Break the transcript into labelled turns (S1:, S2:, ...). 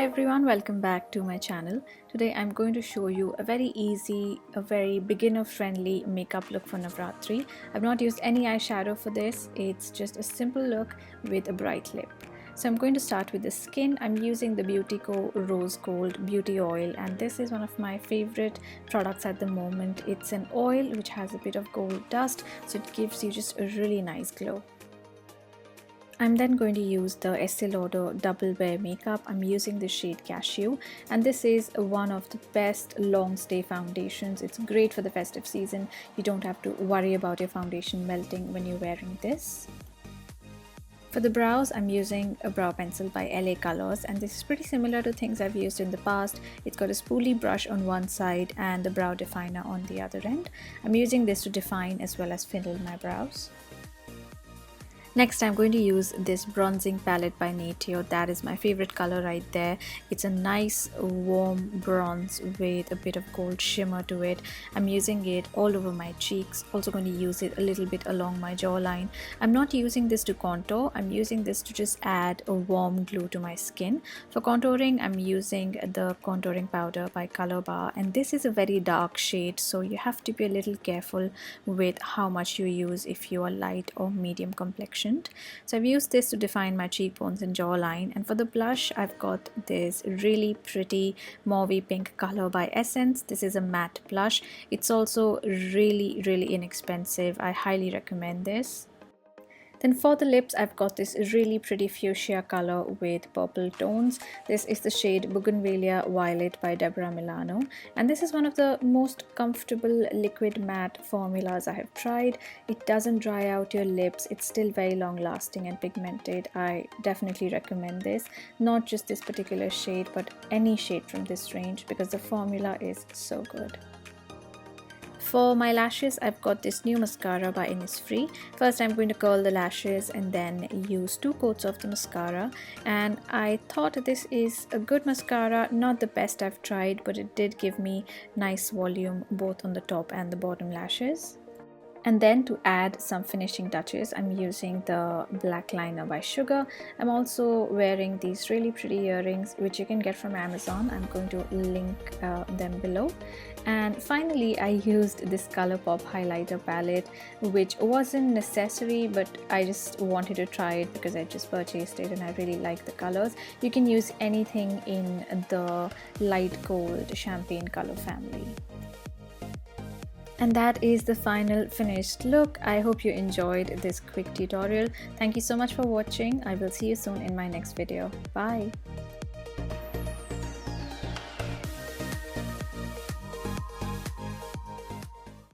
S1: Hi everyone, welcome back to my channel. Today I'm going to show you a very easy, a very beginner friendly makeup look for Navratri. I've not used any eyeshadow for this, it's just a simple look with a bright lip. So I'm going to start with the skin. I'm using the TheBeautyCo Rose Gold Beauty Oil, and this is one of my favorite products at the moment. It's an oil which has a bit of gold dust, so it gives you just a really nice glow. I'm then going to use the Estee Lauder Double Wear Makeup. I'm using the shade Cashew, and this is one of the best long stay foundations. It's great for the festive season. You don't have to worry about your foundation melting when you're wearing this. For the brows, I'm using a brow pencil by LA Colors, and this is pretty similar to things I've used in the past. It's got a spoolie brush on one side and the brow definer on the other end. I'm using this to define as well as fill my brows. Next, I'm going to use this bronzing palette by NATIO. That is my favorite color right there. It's a nice warm bronze with a bit of gold shimmer to it. I'm using it all over my cheeks. Also going to use it a little bit along my jawline. I'm not using this to contour. I'm using this to just add a warm glow to my skin. For contouring, I'm using the contouring powder by Colorbar, and this is a very dark shade, so you have to be a little careful with how much you use if you are light or medium complexion. So I've used this to define my cheekbones and jawline, and for the blush I've got this really pretty mauvey pink color by Essence. This is a matte blush. It's also really inexpensive. I highly recommend this. Then for the lips, I've got this really pretty fuchsia color with purple tones. This is the shade Bouganville Violet by Deborah Milano. And this is one of the most comfortable liquid matte formulas I have tried. It doesn't dry out your lips. It's still very long lasting and pigmented. I definitely recommend this. Not just this particular shade, but any shade from this range, because the formula is so good. For my lashes, I've got this new mascara by Innisfree. First, I'm going to curl the lashes and then use 2 coats of the mascara. And I thought this is a good mascara, not the best I've tried, but it did give me nice volume both on the top and the bottom lashes. And then to add some finishing touches, I'm using the black liner by Sugar. I'm also wearing these really pretty earrings, which you can get from Amazon. I'm going to link them below. And finally, I used this Colourpop highlighter palette, which wasn't necessary, but I just wanted to try it because I just purchased it and I really like the colors. You can use anything in the light gold champagne color family. And that is the final finished look. I hope you enjoyed this quick tutorial. Thank you so much for watching. I will see you soon in my next video. Bye.